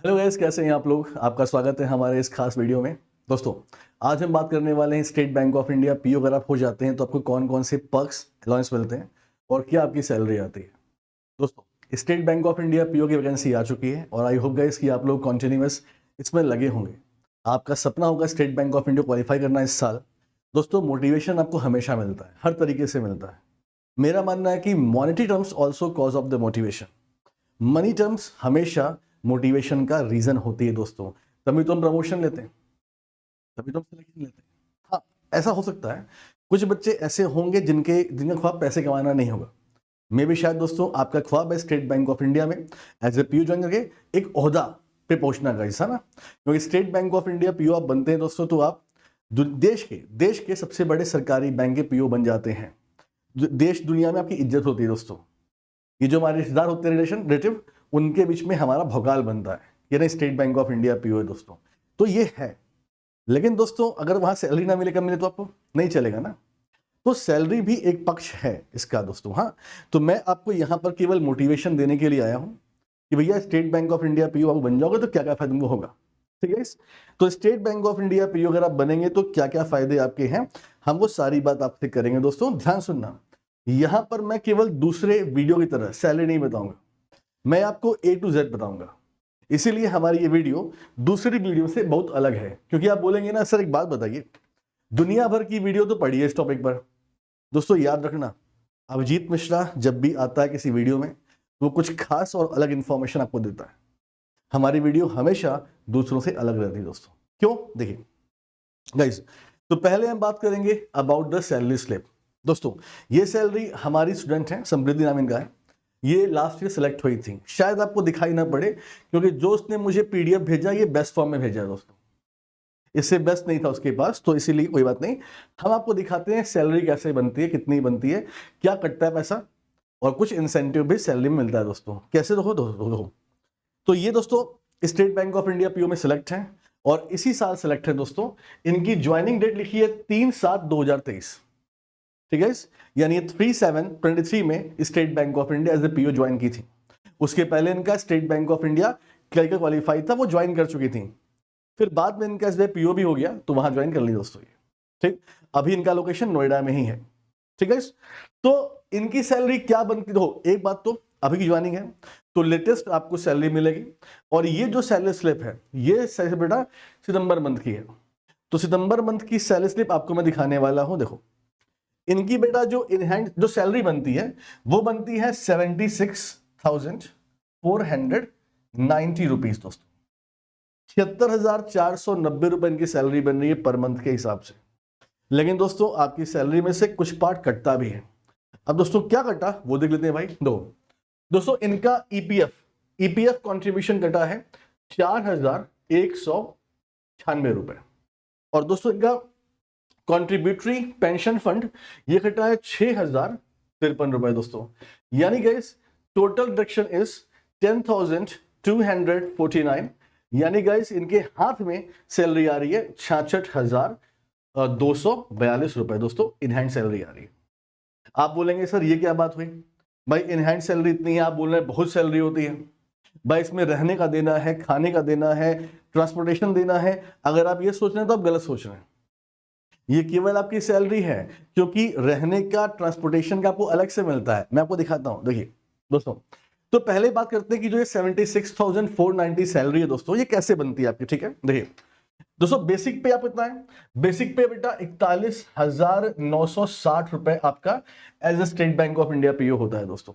Hello guys, कैसे हैं आप लोग। आपका स्वागत है हमारे इस खास वीडियो में। दोस्तों, आज हम बात करने वाले हैं state Bank of India PO अगर आप हो जाते हैं तो आपको कौन कौन से पर्क्स अलाउंस मिलते हैं और क्या आपकी सैलरी आती है। दोस्तों, state Bank of India PO की वैकेंसी आ चुकी है और आई होप गाइस कि आप लोग कॉन्टिन्यूस इसमें लगे होंगे। आपका सपना होगा state Bank of India qualify करना इस साल। दोस्तों, मोटिवेशन आपको हमेशा मिलता है, हर तरीके से मिलता है। मेरा मानना है कि monetary terms also cause of the motivation. Money terms हमेशा मोटिवेशन का रीजन होती है दोस्तों। तभी तो हम प्रमोशन लेते हैं, तभी तो हम सिलेक्शन लेते हैं। हाँ, ऐसा हो सकता है कुछ बच्चे ऐसे होंगे जिनका ख्वाब पैसे कमाना नहीं होगा। मे भी शायद दोस्तों आपका ख्वाब है स्टेट बैंक ऑफ इंडिया में एज ए पीओ ज्वाइन करके एक ओहदा पे पहुंचना का, ऐसा ना। क्योंकि state Bank of India PO आप बनते हैं दोस्तों तो आप देश के सबसे बड़े सरकारी बैंक के पीओ बन जाते हैं। देश दुनिया में आपकी इज्जत होती है दोस्तों। ये जो हमारे रिश्तेदार होते हैं रिलेटिव, उनके बीच में हमारा भौकाल बनता है। ये ना state Bank of India PO है दोस्तों, तो ये है। लेकिन दोस्तों अगर वहां सैलरी ना मिले, कब मिले तो आपको नहीं चलेगा ना। तो सैलरी भी एक पक्ष है इसका दोस्तों। हाँ, तो मैं आपको यहाँ पर केवल मोटिवेशन देने के लिए आया हूँ कि भैया state Bank of India PO आप बन जाओगे तो क्या क्या फायदा तुमको होगा। ठीक है। तो state Bank of India PO अगर आप बनेंगे तो क्या क्या फायदे आपके हैं, हम वो सारी बात आपसे करेंगे। दोस्तों ध्यान सुनना, यहां पर मैं केवल दूसरे वीडियो की तरह सैलरी नहीं बताऊंगा, मैं आपको A to Z बताऊंगा। इसीलिए हमारी ये वीडियो दूसरी वीडियो से बहुत अलग है। क्योंकि आप बोलेंगे ना सर एक बात बताइए, दुनिया भर की वीडियो तो पढ़ी है इस टॉपिक पर। दोस्तों याद रखना, अभिजीत मिश्रा जब भी आता है किसी वीडियो में वो कुछ खास और अलग इंफॉर्मेशन आपको देता है। हमारी वीडियो हमेशा दूसरों से अलग रहती है दोस्तों। क्यों, देखिए गाइस, तो पहले हम बात करेंगे अबाउट द सैलरी स्लिप। दोस्तों, ये सैलरी हमारी स्टूडेंट है, समृद्धि नाम इनका है। ये लास्ट ईयर सेलेक्ट हुई थी, शायद आपको दिखाई ना पड़े क्योंकि जो उसने मुझे पीडीएफ भेजा ये बेस्ट फॉर्म में भेजा है दोस्तों। इससे बेस्ट नहीं था उसके पास, तो इसीलिए कोई बात नहीं। हम आपको दिखाते हैं सैलरी कैसे बनती है, कितनी बनती है, क्या कटता है पैसा, और कुछ इंसेंटिव भी सैलरी में मिलता है दोस्तों। कैसे देखो। तो ये दोस्तों state Bank of India PO में सिलेक्ट है और इसी साल सिलेक्ट है दोस्तों। इनकी ज्वाइनिंग डेट लिखी है 3/7/2023। ठीक है, यानी 3/7/23 में State Bank of India as a PO join की थी। उसके पहले इनका State Bank of India clerk qualify था, वो ज्वाइन कर चुकी थी। फिर बाद में इनका एज ए पीओ भी हो गया तो वहां ज्वाइन कर ली दोस्तों ये। ठीक, अभी इनका लोकेशन नोएडा में ही है। ठीक है, तो इनकी सैलरी क्या बनती हो, एक बात तो अभी की ज्वाइनिंग है तो लेटेस्ट आपको सैलरी मिलेगी। और ये जो सैलरी स्लिप है ये बेटा सितंबर मंथ की है। तो सितंबर मंथ की सैलरी स्लिप आपको मैं दिखाने वाला हूं। देखो, इनकी बेटा जो इन हैंड जो सैलरी बनती है वो बनती है 76,490 रुपीज दोस्तों। 76,490 रुपए इनकी सैलरी बन रही है पर मंथ के हिसाब से। लेकिन दोस्तों आपकी सैलरी में से कुछ पार्ट कटता भी है। अब दोस्तों क्या कटा वो देख लेते हैं भाई। दोस्तों इनका ईपीएफ कंट्रीब्यूशन कटा है 4,196 रुपए। और दोस्तों इनका कॉन्ट्रीब्यूटरी पेंशन फंड ये कटा है 6,053 रुपए दोस्तों। यानी गाइस टोटल डिडक्शन इज 10,249। यानी गाइस इनके हाथ में सैलरी आ रही है 66,242 रुपए दोस्तों। इन हैंड सैलरी आ रही है। आप बोलेंगे सर ये क्या बात हुई भाई, इन हैंड सैलरी इतनी है, आप बोल रहे हैं बहुत सैलरी होती है। भाई इसमें रहने का देना है, खाने का देना है, ट्रांसपोर्टेशन देना है। अगर आप ये सोच रहे हैं तो आप गलत सोच रहे हैं। ये केवल आपकी सैलरी है, क्योंकि रहने का ट्रांसपोर्टेशन का आपको अलग से मिलता है। मैं आपको दिखाता हूं, देखिए दोस्तों। तो पहले बात करते हैं कि जो ये 76,490 सैलरी है दोस्तों ये कैसे बनती है आपकी। ठीक है, देखिए दोस्तों बेसिक पे आप कितना है, बेसिक पे बेटा 41,960 रुपए आपका as a State Bank of India PO होता है दोस्तों।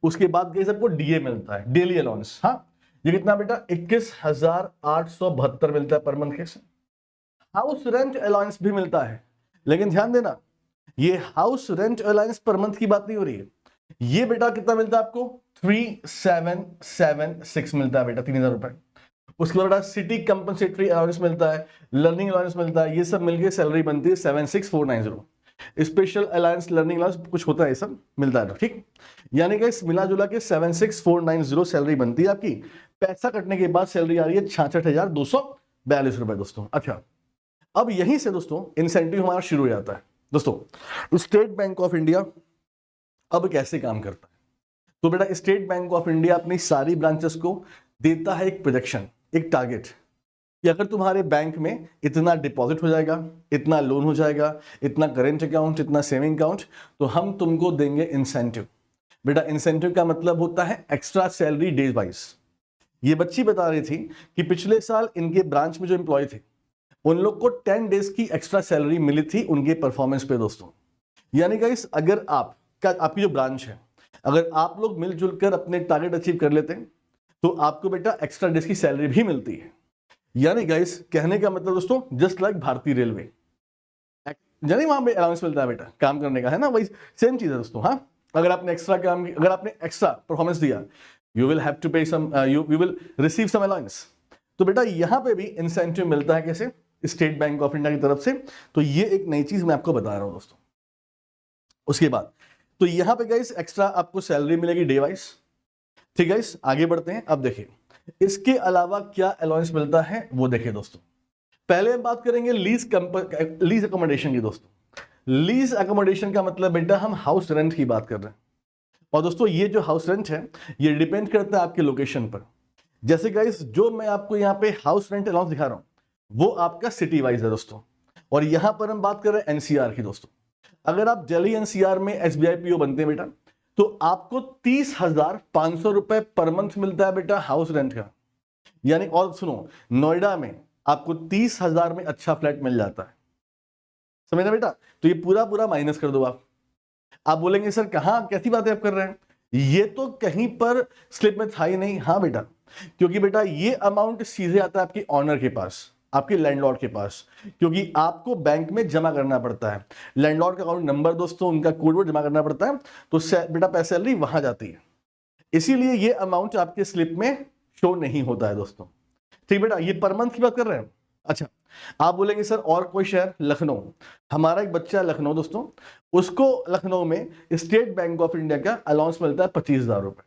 उसके बाद गई सबको डीए मिलता है, डेली अलाउंस। हाँ, ये कितना बेटा 21,872 मिलता है पर मंथ के। हाउस रेंट अलाउंस भी मिलता है, लेकिन ध्यान देना ये house rent allowance per month की बात नहीं हो रही है। ये बेटा कितना मिलता है आपको 3,776 मिलता है बेटा, 3,000 रुपए। उसके बाद सिटी कंपनसेटरी अलाउंस मिलता है, लर्निंग अलाउंस मिलता है, ये सब मिलकर सैलरी बनती है 76,490। स्पेशल अलाउंस, लर्निंग अलाउंस कुछ होता है, ये सब मिलता है। ठीक, यानी कि मिला जुला के 76,490 सैलरी बनती है आपकी। पैसा कटने के बाद सैलरी आ रही है 66,242 रुपए दोस्तों। अच्छा, अब यहीं से दोस्तों इंसेंटिव हमारा शुरू हो जाता है। दोस्तों स्टेट बैंक ऑफ इंडिया अब कैसे काम करता है, तो बेटा स्टेट बैंक ऑफ इंडिया अपनी सारी ब्रांचेस को देता है एक प्रोजेक्शन, एक टारगेट कि अगर तुम्हारे बैंक में इतना डिपॉजिट हो जाएगा, इतना लोन हो जाएगा, इतना करेंट अकाउंट, इतना सेविंग अकाउंट, तो हम तुमको देंगे इंसेंटिव। बेटा इंसेंटिव का मतलब होता है एक्स्ट्रा सैलरी डेज वाइज। ये बच्ची बता रही थी कि पिछले साल इनके ब्रांच में जो एम्प्लॉय थे उन लोग को 10 डेज की एक्स्ट्रा सैलरी मिली थी उनके परफॉर्मेंस पे दोस्तों। यानी गाइस अगर आपकी जो ब्रांच है, अगर आप लोग मिलजुल कर अपने टारगेट अचीव कर लेते हैं तो आपको बेटा एक्स्ट्रा डेज की सैलरी भी मिलती है। यानी गाइस कहने का मतलब दोस्तों जस्ट लाइक भारतीय रेलवे, यानी वहां पे अलाउंस मिलता है बेटा काम करने का, है ना, वही सेम चीज है दोस्तों। हाँ, अगर आपने एक्स्ट्रा परफॉर्मेंस दिया, you will have to pay some, you will receive some allowance. तो बेटा यहां पे भी इंसेंटिव मिलता है, कैसे? स्टेट बैंक ऑफ इंडिया की तरफ से। तो ये एक नई चीज मैं आपको बता रहा हूं दोस्तों। उसके बाद तो यहां पे गाइस एक्स्ट्रा आपको सैलरी मिलेगी डे वाइज। ठीक है गाइस, आगे बढ़ते हैं। अब देखिए इसके अलावा क्या अलाउंस मिलता है वो देखिए दोस्तों। पहले हम बात करेंगे लीज अकोमोडेशन की दोस्तों। लीज अकोमोडेशन का मतलब बेटा हम हाउस रेंट की बात कर रहे हैं। और दोस्तों ये जो हाउस रेंट है ये डिपेंड करता है आपके लोकेशन पर। जैसे गाइस जो मैं आपको यहाँ पे हाउस रेंट अलाउंस दिखा रहा हूं वो आपका सिटी वाइज है दोस्तों। और यहां पर हम बात कर रहे हैं एनसीआर की दोस्तों। अगर आप दिल्ली एनसीआर में एसबीआई पीओ बनते हैं बेटा तो आपको 30,500 रुपए पर मंथ मिलता है बेटा हाउस रेंट का। यानी और सुनो, नोएडा में आपको 30,000 में अच्छा फ्लैट मिल जाता है, समझना बेटा। तो ये पूरा पूरा माइनस कर दो आप बोलेंगे सर कहां, कैसी बातें आप कर रहे हैं, ये तो कहीं पर स्लिप में था ही नहीं। हाँ बेटा, क्योंकि बेटा ये अमाउंट सीधे आता है आपके ऑनर के पास, आपके लैंडलॉर्ड के पास, क्योंकि आपको बैंक में जमा करना पड़ता है। लैंडलॉर्ड का अकाउंट नंबर दोस्तों, उनका कोड वर्ड जमा करना पड़ता है, तो बेटा पैसे सैलरी वहां जाती है। इसीलिए ये अमाउंट आपके स्लिप में शो नहीं होता है दोस्तों। ठीक बेटा, ये पर मंथ की बात कर रहे हैं। अच्छा, आप बोलेंगे सर और कोई शहर? लखनऊ। हमारा एक बच्चा है लखनऊ दोस्तों, उसको लखनऊ में स्टेट बैंक ऑफ इंडिया का अलाउंस मिलता है 25,000 रुपए।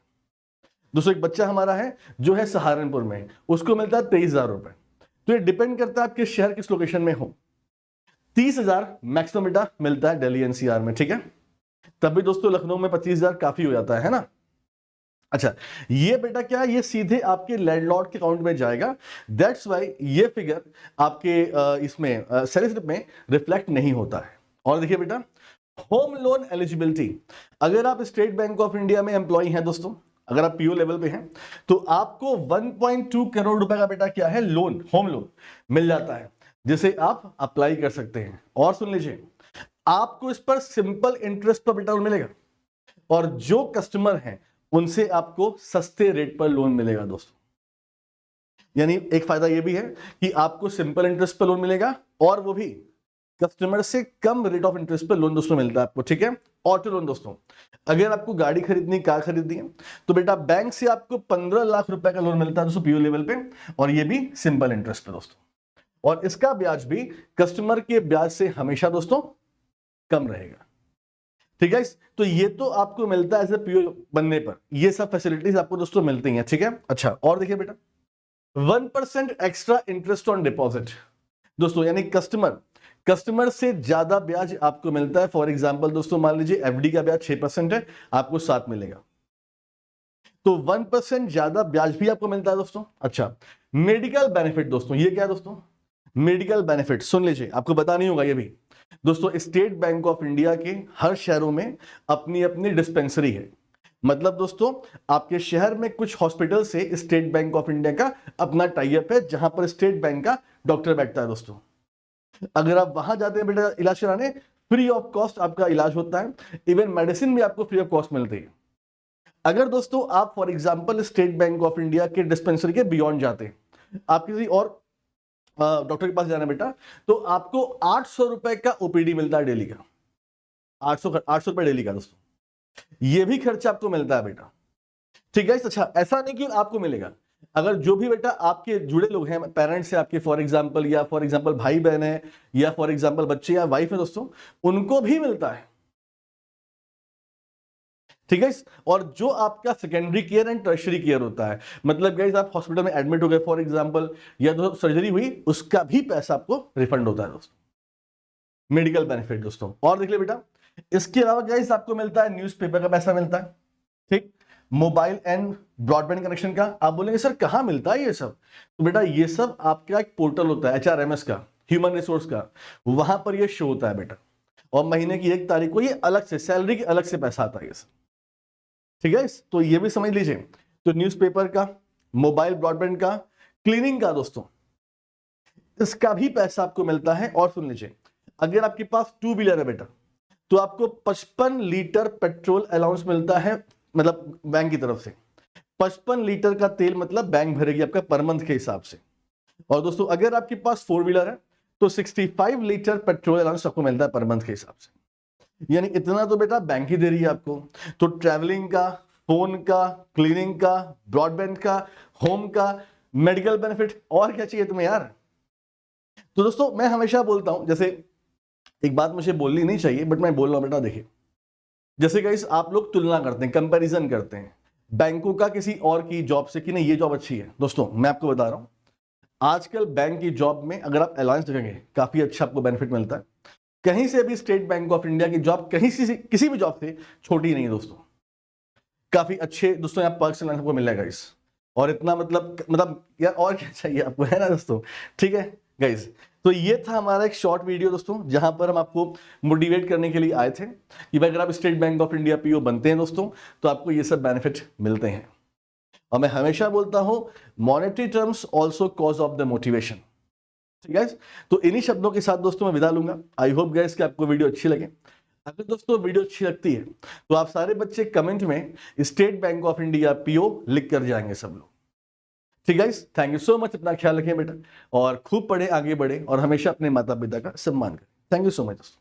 दोस्तों एक बच्चा हमारा है जो है सहारनपुर में, उसको मिलता है 23,000 रुपए। तो ये डिपेंड करता है आप किस शहर किस लोकेशन में हो। 30,000 मैक्सिमम बेटा मिलता है दिल्ली एनसीआर में। ठीक है, तब भी दोस्तों लखनऊ में 25,000 काफी हो जाता है ना। अच्छा, ये बेटा क्या, ये सीधे आपके लैंडलॉर्ड के अकाउंट में जाएगा। दैट्स वाई ये फिगर आपके इसमें सैलरी स्लिप में रिफ्लेक्ट नहीं होता है। और देखिए बेटा होम लोन एलिजिबिलिटी, अगर आप स्टेट बैंक ऑफ इंडिया में एम्प्लॉय हैं दोस्तों, अगर आप पीओ लेवल पे हैं तो आपको 1.2 करोड़ रुपए का बेटा क्या है, लोन, होम लोन मिल जाता है, जिसे आप अप्लाई कर सकते हैं। और सुन लीजिए, आपको इस पर सिंपल इंटरेस्ट पर बेटा लोन मिलेगा, और जो कस्टमर हैं उनसे आपको सस्ते रेट पर लोन मिलेगा दोस्तों। यानी एक फायदा यह भी है कि आपको सिंपल इंटरेस्ट पर लोन मिलेगा, और वो भी कस्टमर से कम रेट ऑफ इंटरेस्ट पर लोन दोस्तों मिलता है आपको। ठीक है, ऑटो लोन दोस्तों, अगर आपको गाड़ी खरीदनी, कार खरीदनी है तो बेटा बैंक से आपको 15 लाख रुपए का लोन मिलता है दोस्तों पीओ लेवल पे, और ये भी सिंपल इंटरेस्ट पे दोस्तों। और इसका ब्याज भी कस्टमर के ब्याज से हमेशा दोस्तों कम रहेगा। ठीक है, तो ये तो आपको मिलता है एज ए पीओ बनने पर, ये सब फैसिलिटीज आपको दोस्तों मिलती हैं। ठीक है, अच्छा और देखिए बेटा 1% एक्स्ट्रा इंटरेस्ट ऑन डिपॉजिट दोस्तों, यानी कस्टमर से ज्यादा ब्याज आपको मिलता है। फॉर एग्जांपल दोस्तों मान लीजिए एफडी का ब्याज 6% है, आपको 7 मिलेगा, तो 1% ज्यादा ब्याज भी आपको मिलता है दोस्तों। अच्छा, मेडिकल बेनिफिट दोस्तों, ये क्या है दोस्तों, मेडिकल बेनिफिट सुन लीजिए, आपको पता नहीं होगा ये भी दोस्तों। स्टेट बैंक ऑफ इंडिया के हर शहरों में अपनी अपनी डिस्पेंसरी है। मतलब दोस्तों आपके शहर में कुछ हॉस्पिटल से स्टेट बैंक ऑफ इंडिया का अपना टाई अप है, जहां पर स्टेट बैंक का डॉक्टर बैठता है दोस्तों। अगर आप वहां जाते हैं बेटा इलाज कराने, फ्री ऑफ कॉस्ट आपका इलाज होता है, इवन मेडिसिन भी आपको फ्री ऑफ कॉस्ट मिलती है। अगर दोस्तों आप for example state Bank of India के डिस्पेंसरी के बियॉन्ड जाते हैं, आप किसी और डॉक्टर के पास जाना बेटा, तो आपको 800 रुपए का ओपीडी मिलता है डेली का, 800 रुपए डेली का दोस्तों, ये भी खर्चा आपको मिलता है बेटा। ठीक है, अच्छा ऐसा नहीं कि आपको मिलेगा, अगर जो भी बेटा आपके जुड़े लोग हैं, पेरेंट्स है आपके फॉर एग्जांपल, या फॉर एग्जांपल भाई बहन है, या फॉर एग्जांपल बच्चे या वाइफ है दोस्तों, उनको भी मिलता है। ठीक है, और जो आपका secondary care and tertiary care होता है, मतलब गाइस आप हॉस्पिटल में एडमिट हो गए फॉर एग्जांपल, या जो सर्जरी हुई उसका भी पैसा आपको रिफंड होता है दोस्तों, मेडिकल बेनिफिट दोस्तों। और देख ले बेटा इसके अलावा गाइस आपको मिलता है न्यूज़पेपर का पैसा मिलता है। ठीक, मोबाइल एंड ब्रॉडबैंड कनेक्शन का। आप बोलेंगे सर कहाँ मिलता है ये सब? तो बेटा ये सब आपका एक पोर्टल होता है HRMS का, ह्यूमन रिसोर्स का, वहां पर ये शो होता है बेटा। और महीने की 1 तारीख को ये अलग से सैलरी के अलग से पैसा आता है ये सब, ठीक है। तो ये भी समझ लीजिए। तो न्यूज़पेपर का, मोबाइल ब्रॉडबैंड का, क्लीनिंग का दोस्तों, इसका भी पैसा आपको मिलता है। और सुन लीजिए, अगर आपके पास 2 व्हीलर है बेटा, तो आपको 55 लीटर पेट्रोल अलाउंस मिलता है, मतलब बैंक की तरफ से। 55 लीटर का तेल मतलब बैंक भरेगी आपका पर मंथ के हिसाब से। और दोस्तों अगर आपके पास 4 व्हीलर है तो 65 लीटर पेट्रोल अलाउंस आपको मिलता है पर मंथ के हिसाब से। यानी इतना तो बेटा बैंक ही दे रही है आपको। तो ट्रैवलिंग का, फोन का, क्लीनिंग का, ब्रॉडबैंड का, होम का, मेडिकल बेनिफिट, और क्या चाहिए तुम्हें यार? तो दोस्तों मैं हमेशा बोलता हूं, जैसे एक बात मुझे बोलनी नहीं चाहिए बट मैं बोल रहा हूं बेटा, देखिए जैसे गाइस आप लोग तुलना करते हैं, कंपैरिजन करते हैं बैंकों का किसी और की जॉब से कि नहीं ये जॉब अच्छी है। दोस्तों मैं आपको बता रहा हूं, आजकल बैंक की जॉब में अगर आप अलाउंस देखेंगे काफी अच्छा आपको बेनिफिट मिलता है। कहीं से भी स्टेट बैंक ऑफ इंडिया की जॉब कहीं से किसी भी जॉब से छोटी नहीं है दोस्तों। काफी अच्छे दोस्तों यहाँ पर्क्स आपको मिलेगा गाइस। और इतना मतलब यार और क्या चाहिए आपको, है ना दोस्तों? ठीक है गाइस, तो ये था हमारा एक शॉर्ट वीडियो दोस्तों, जहां पर हम आपको मोटिवेट करने के लिए आए थे कि भाई अगर आप state Bank of India PO बनते हैं दोस्तों तो आपको ये सब बेनिफिट मिलते हैं। और मैं हमेशा बोलता हूं, monetary terms also cause of the motivation. ठीक है, तो इन्हीं शब्दों के साथ दोस्तों मैं विदा लूंगा। आई होप गाइस कि आपको वीडियो अच्छी लगे। अगर दोस्तों वीडियो अच्छी लगती है तो आप सारे बच्चे कमेंट में State Bank of India PO लिख कर जाएंगे सब लोग। ठीक है, थैंक यू सो मच। अपना ख्याल रखें बेटा और खूब पढ़े, आगे बढ़े और हमेशा अपने माता पिता का सम्मान करें। Thank you so much.